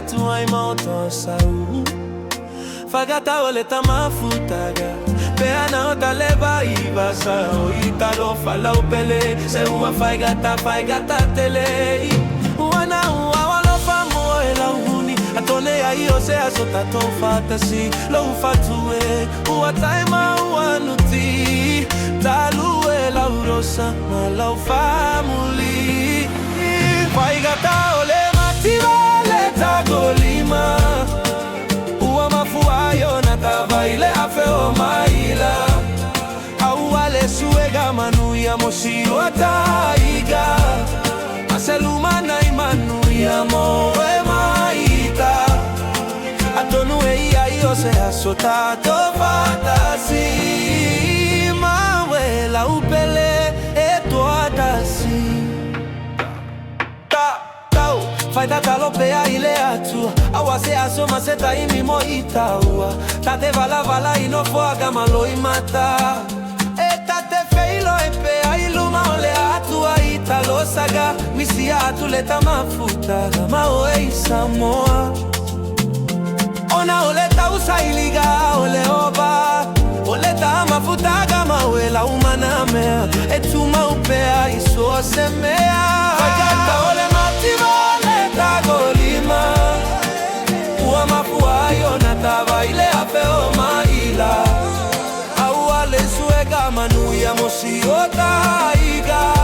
tu ai moto sau Fagata oleta mafutaga Pea na ota leva ibasa Oita lo fala upele Se ua faigata tele Wana ua walo famo e la uhuni Atone ai o se asota to fatasi Lo ufatue Ua taima ua nuti Talu e la urosa Ma la ufamuli Faigata ole mativa leta golima Ua mafuayo na tavaile afeo maila Auale suega manu ya moshi wataiga Maseluma na imanu ya moe maita Atonu ia iyo se asota to fatasi Mawe la upele eto atasi Fai da talopea ile atua Awase asoma seta imi mo itaua Tate vala ino foaga malo imata Tate feilo epea iluma ole atua italo saga Misia atuleta mafuta Gama oe isamoa Ona oleta usailiga ole oba Oleta mafuta gama oe la umana mea Etuma upea iso semea Fajata ole mativa golima Ua mafuayo na tava ile afeo maila Auale suega manu ya mosi otaiga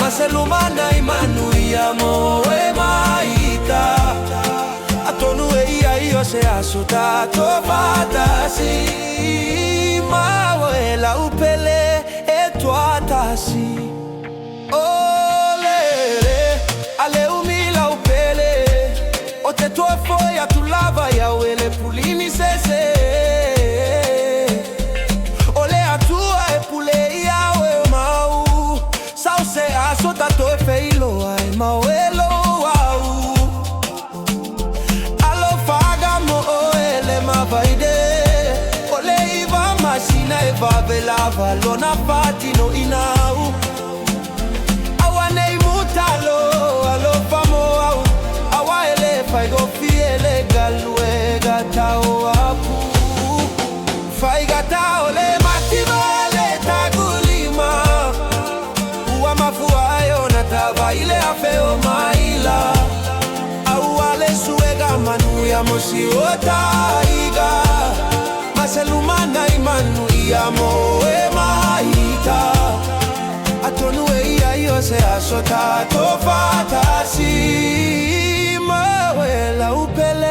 Maseluma na imanu ya moe maita Atonu ia iyo se asota to fatasi Mawe la upele eto atasi Olere ale umila upele Ote tuefo ya tulava ya wele pulini sese Ole atua e pule ya we mau Sause asota toefe ilo ai mauelo au Alo faga mo oele mavaide Ole iva mashina eva velava Lona patino inau Awane imutalo alo famo au Fai go fiele galue gata o apu Fai gata ole mativa le tagulima Ua mafuayo na tava ile afeo maila Auale suega manu ya mosi otaiga Maseluma na imanu ya moe maita Atonu ia iyo se asota to fatasi la upele